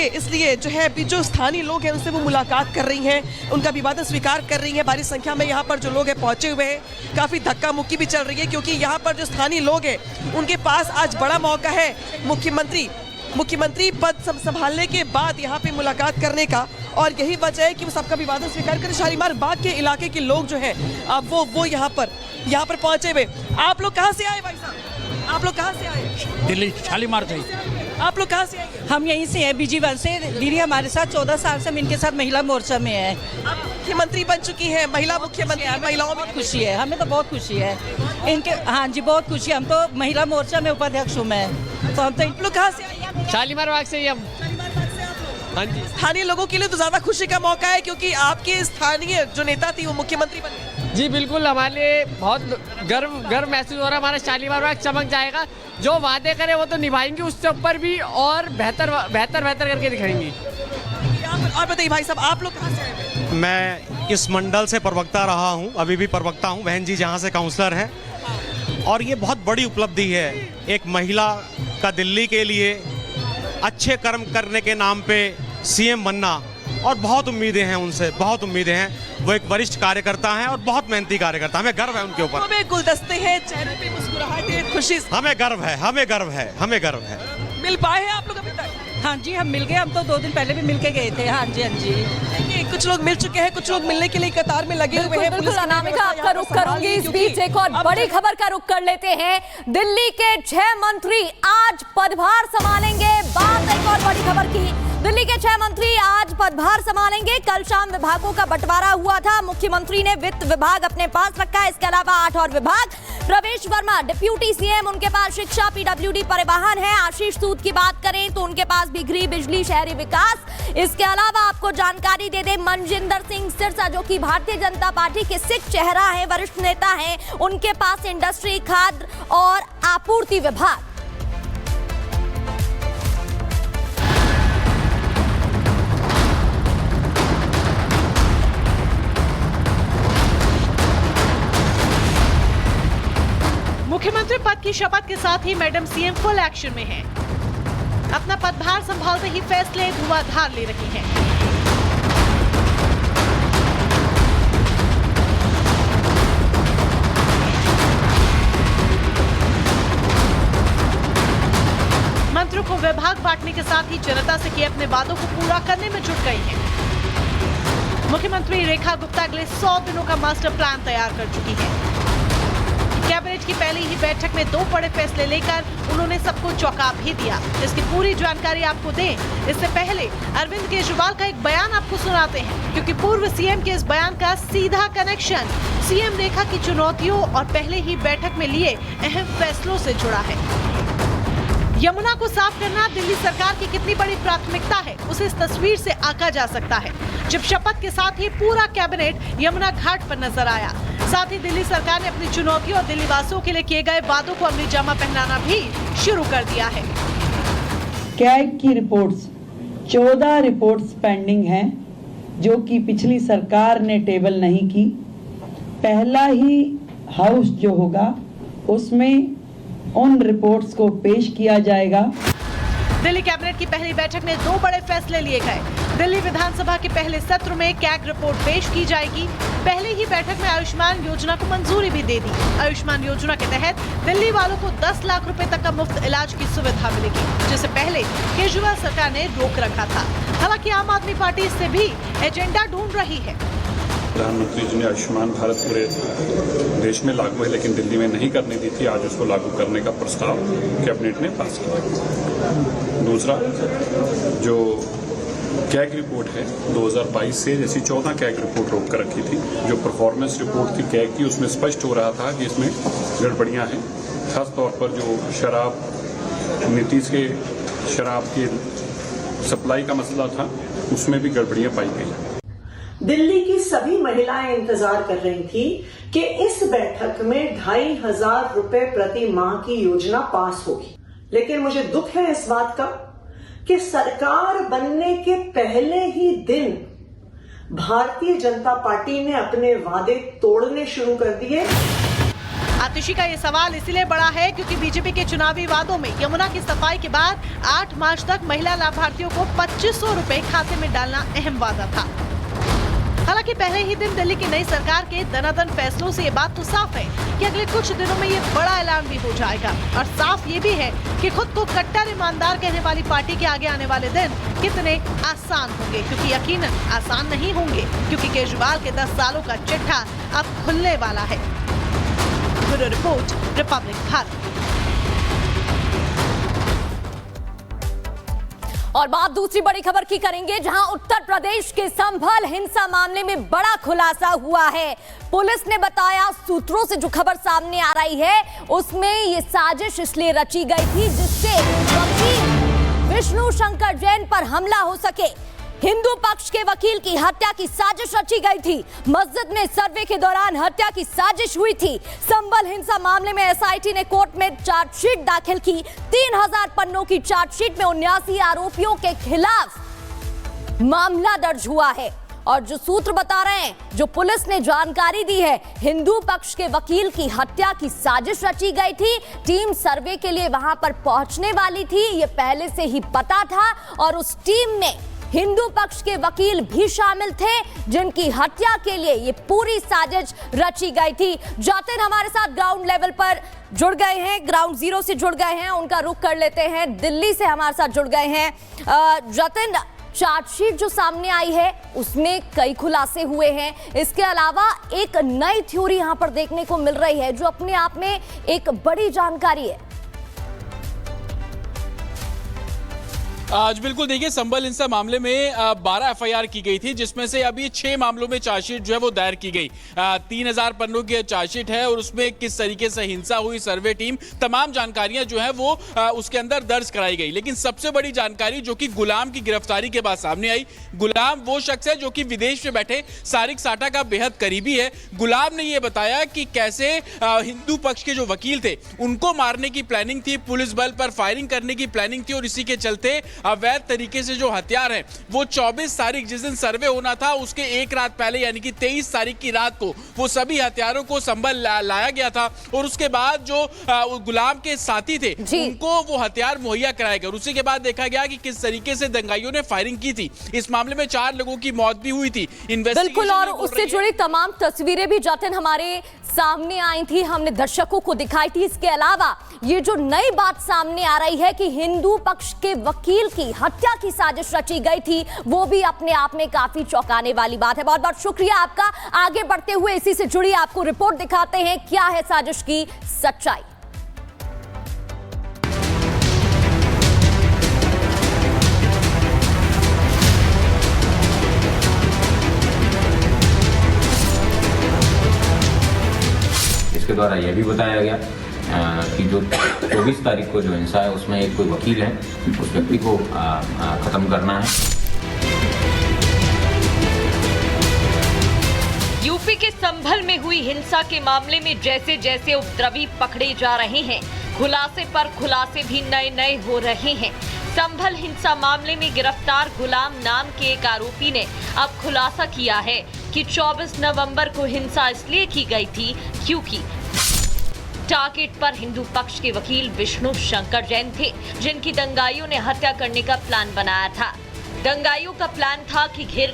इसलिए जो है अभी जो स्थानीय लोग हैं उनसे वो मुलाकात कर रही हैं, उनका अभिवादन स्वीकार कर रही हैं। भारी संख्या में यहाँ पर जो लोग हैं पहुंचे हुए हैं, काफ़ी धक्का मुक्की भी चल रही है क्योंकि यहाँ पर जो स्थानीय लोग हैं उनके पास आज बड़ा मौका है मुख्यमंत्री पद संभालने के बाद यहाँ पे मुलाकात करने का, और यही वजह है कि वो सबका अभिवादन स्वीकार करें। शालीमार बाग के इलाके के लोग जो हैं अब वो यहाँ पर पहुंचे हुए। आप लोग कहाँ से आए भाई साहब? आप लोग कहाँ से आए? दिल्ली शालीमार से। आप लोग कहाँ से आए? हम यहीं से हैं, BG1 से। दीदी हमारे साथ 14 साल से हम इनके साथ महिला मोर्चा में हैं। आप मुख्यमंत्री बन चुकी हैं, महिला मुख्यमंत्री, महिलाओं में खुशी है, हमें तो बहुत खुशी है इनके। हाँ जी, बहुत खुशी। हम तो महिला मोर्चा में उपाध्यक्ष हूँ मैं। तो हम तो। आप लोग कहाँ से आए? शालीमार बाग से ही हम। हाँ जी। स्थानीय लोगों के लिए तो ज्यादा खुशी का मौका है क्योंकि आपके स्थानीय जो नेता थी वो मुख्यमंत्री बन गए। जी बिल्कुल, हमारे लिए बहुत गर्व महसूस हो रहा है। हमारा शालीमार बाग चमक जाएगा। जो वादे करे वो तो निभाएंगे, उससे ऊपर भी और बेहतर करके दिखाएंगे। और बताइए भाई साहब, आप लोग कहाँ से आए? मैं इस मंडल से प्रवक्ता रहा हूँ, अभी भी प्रवक्ता हूँ। बहन जी जहाँ से काउंसलर हैं, और ये बहुत बड़ी उपलब्धि है एक महिला का दिल्ली के लिए अच्छे कर्म करने के नाम पे CM बनना। और बहुत उम्मीदें हैं उनसे, बहुत उम्मीदें हैं। वो एक वरिष्ठ कार्यकर्ता हैं और बहुत मेहनती कार्यकर्ता। हमें गर्व है उनके ऊपर। हमें गुलदस्ते हैं, चेहरे पे मुस्कुराहट है, खुशी। हमें गर्व है। मिल पाए हैं आप लोग अभी तक? हाँ जी, हम मिल गए। हम तो 2 दिन पहले भी मिल के गए थे। हाँ जी। कुछ लोग मिल चुके हैं, कुछ लोग मिलने के लिए कतार में लगे हुए हैं। बिल्कुल अनामिका, आपका रुख करूंगी। इस बीच एक और बड़ी खबर का रुख कर लेते हैं। दिल्ली के 6 मंत्री आज पदभार संभालेंगे। बात एक और बड़ी खबर की। दिल्ली के 6 मंत्री आज पदभार संभालेंगे। कल शाम विभागों का बंटवारा हुआ था। मुख्यमंत्री ने वित्त विभाग अपने पास रखा है। इसके अलावा 8 और विभाग। प्रवेश वर्मा डिप्यूटी CM, उनके पास शिक्षा, PWD, परिवहन है। आशीष सूद की बात करें तो उनके पास भी गृह, बिजली, शहरी विकास। इसके अलावा आपको जानकारी दे दें, मनजिंदर सिंह सिरसा जो कि भारतीय जनता पार्टी के सिख चेहरा है, वरिष्ठ नेता हैं, उनके पास इंडस्ट्री, खाद्य और आपूर्ति विभाग। मुख्यमंत्री पद की शपथ के साथ ही मैडम CM फुल एक्शन में हैं। अपना पदभार संभालते ही फैसले धुआंधार ले रही हैं। मंत्रियों को विभाग बांटने के साथ ही जनता से किए अपने वादों को पूरा करने में जुट गई हैं। मुख्यमंत्री रेखा गुप्ता अगले 100 दिनों का मास्टर प्लान तैयार कर चुकी है। कैबिनेट की पहली ही बैठक में 2 बड़े फैसले लेकर उन्होंने सबको चौंका भी दिया। इसकी पूरी जानकारी आपको दें इससे पहले अरविंद केजरीवाल का एक बयान आपको सुनाते हैं, क्योंकि पूर्व CM के इस बयान का सीधा कनेक्शन CM रेखा की चुनौतियों और पहले ही बैठक में लिए अहम फैसलों से जुड़ा है। यमुना को साफ करना दिल्ली सरकार की कितनी बड़ी प्राथमिकता है, उसे इस तस्वीर से आंका जा सकता है जब शपथ के साथ ही पूरा कैबिनेट यमुना घाट पर नजर आया। साथ ही दिल्ली सरकार ने अपनी चुनौतियों और दिल्ली वासियों के लिए किए गए वादों को अमली जामा पहनाना भी शुरू कर दिया है। कैग की रिपोर्ट्स 14 रिपोर्ट्स पेंडिंग हैं जो कि पिछली सरकार ने टेबल नहीं की। पहला ही हाउस जो होगा उसमें उन रिपोर्ट्स को पेश किया जाएगा। दिल्ली कैबिनेट की पहली बैठक में 2 बड़े फैसले लिए गए। दिल्ली विधानसभा के पहले सत्र में कैग रिपोर्ट पेश की जाएगी। पहले ही बैठक में आयुष्मान योजना को मंजूरी भी दे दी। आयुष्मान योजना के तहत दिल्ली वालों को 10 लाख रुपए तक का मुफ्त इलाज की सुविधा मिलेगी, जिसे पहले केजरीवाल सरकार ने रोक रखा था। हालांकि आम आदमी पार्टी इससे भी एजेंडा ढूंढ रही है। प्रधानमंत्री जी ने आयुष्मान भारत पूरे देश में लागू है, लेकिन दिल्ली में नहीं करने दी थी। आज उसको लागू करने का प्रस्ताव कैबिनेट ने पास किया। दूसरा, जो कैग रिपोर्ट है 2022 से जैसी 14 कैग रिपोर्ट रोक कर रखी थी। जो परफॉर्मेंस रिपोर्ट थी कैग की, उसमें स्पष्ट हो रहा था कि इसमें गड़बड़ियां हैं। खास तौर पर जो शराब, नीतीश के शराब के सप्लाई का मसला था, उसमें भी गड़बड़ियां पाई गई। दिल्ली की सभी महिलाएं इंतजार कर रही थी कि इस बैठक में 2500 रुपए प्रति माह की योजना पास होगी, लेकिन मुझे दुख है इस बात का कि सरकार बनने के पहले ही दिन भारतीय जनता पार्टी ने अपने वादे तोड़ने शुरू कर दिए। आतिशी का ये सवाल इसलिए बड़ा है क्योंकि बीजेपी के चुनावी वादों में यमुना की सफाई के बाद 8 मार्च तक महिला लाभार्थियों को 2500 रुपए खाते में डालना अहम वादा था। हालांकि पहले ही दिन दिल्ली की नई सरकार के दनादन फैसलों से ये बात तो साफ है कि अगले कुछ दिनों में ये बड़ा ऐलान भी हो जाएगा। और साफ ये भी है कि खुद को कट्टर ईमानदार कहने वाली पार्टी के आगे आने वाले दिन कितने आसान होंगे, क्योंकि यकीनन आसान नहीं होंगे, क्योंकि केजरीवाल के 10 सालों का चिट्ठा अब खुलने वाला है। Bureau report, Republic Bharat. और बात दूसरी बड़ी खबर की करेंगे, जहां उत्तर प्रदेश के संभल हिंसा मामले में बड़ा खुलासा हुआ है। पुलिस ने बताया, सूत्रों से जो खबर सामने आ रही है उसमें ये साजिश इसलिए रची गई थी जिससे वकील विष्णु शंकर जैन पर हमला हो सके। हिंदू पक्ष के वकील की हत्या की साजिश रची गई थी। मस्जिद में सर्वे के दौरान हत्या की साजिश हुई थी। संभल हिंसा मामले में एसआईटी ने कोर्ट में चार्जशीट दाखिल की। 3000 पन्नों की चार्जशीट में 79 आरोपियों के खिलाफ मामला दर्ज हुआ है। और जो सूत्र बता रहे हैं, जो पुलिस ने जानकारी दी है, हिंदू पक्ष के वकील की हत्या की साजिश रची गई थी। टीम सर्वे के लिए वहां पर पहुंचने वाली थी, ये पहले से ही पता था। और उस टीम में हिंदू पक्ष के वकील भी शामिल थे, जिनकी हत्या के लिए ये पूरी साजिश रची गई थी। जतिन हमारे साथ ग्राउंड लेवल पर जुड़ गए हैं, ग्राउंड जीरो से जुड़ गए हैं, उनका रुख कर लेते हैं। दिल्ली से हमारे साथ जुड़ गए हैं जतिन। चार्जशीट जो सामने आई है उसमें कई खुलासे हुए हैं। इसके अलावा एक नई थ्योरी यहां पर देखने को मिल रही है, जो अपने आप में एक बड़ी जानकारी है। आज बिल्कुल देखिए, संभल हिंसा मामले में 12 एफआईआर की गई थी, जिसमें से अभी 6 मामलों में चार्जशीट जो है वो दायर की गई। 3000 पन्नों की चार्जशीट है और उसमें किस तरीके से हिंसा हुई, सर्वे टीम, तमाम जानकारियां जो है वो उसके अंदर दर्ज कराई गई। लेकिन सबसे बड़ी जानकारी जो कि गुलाम की गिरफ्तारी के बाद सामने आई। गुलाम वो शख्स है जो कि विदेश में बैठे सारिक साटा का बेहद करीबी है। गुलाम ने यह बताया कि कैसे हिंदू पक्ष के जो वकील थे उनको मारने की प्लानिंग थी, पुलिस बल पर फायरिंग करने की प्लानिंग थी, और इसी के चलते अवैध तरीके से जो हथियार है वो 24 तारीख जिस दिन सर्वे होना था उसके एक रात पहले यानी कि 23 तारीख की रात को वो सभी हथियारों को संभल लाया गया था। और उसके बाद जो गुलाम के साथी थे उनको वो हथियार मुहैया कराए गए। और उसी के बाद देखा गया कि किस तरीके से दंगाइयों ने फायरिंग की थी। इस मामले में 4 लोगों की मौत भी हुई थी। बिल्कुल, और उससे जुड़ी तमाम तस्वीरें भी जतिन हमारे सामने आई थी, हमने दर्शकों को दिखाई थी। इसके अलावा ये जो नई बात सामने आ रही है कि हिंदू पक्ष के वकील की हत्या की साजिश रची गई थी, वो भी अपने आप में काफी चौंकाने वाली बात है। बहुत बहुत शुक्रिया आपका। आगे बढ़ते हुए इसी से जुड़ी आपको रिपोर्ट दिखाते हैं, क्या है साजिश की सच्चाई। इसके द्वारा यह भी बताया गया कि जो 24 तारीख को जो हिंसा है उसमें एक कोई वकील है, उस व्यक्ति को खत्म करना है। यूपी के संभल में हुई हिंसा के मामले में जैसे जैसे उपद्रवी पकड़े जा रहे हैं, खुलासे पर खुलासे भी नए नए हो रहे हैं। संभल हिंसा मामले में गिरफ्तार गुलाम नाम के एक आरोपी ने अब खुलासा किया है कि 24 नवंबर को हिंसा इसलिए की गई थी क्योंकि टारगेट पर हिंदू पक्ष के वकील विष्णु शंकर जैन थे, जिनकी दंगाइयों ने हत्या करने का प्लान बनाया था। दंगाइयों का प्लान था कि घेर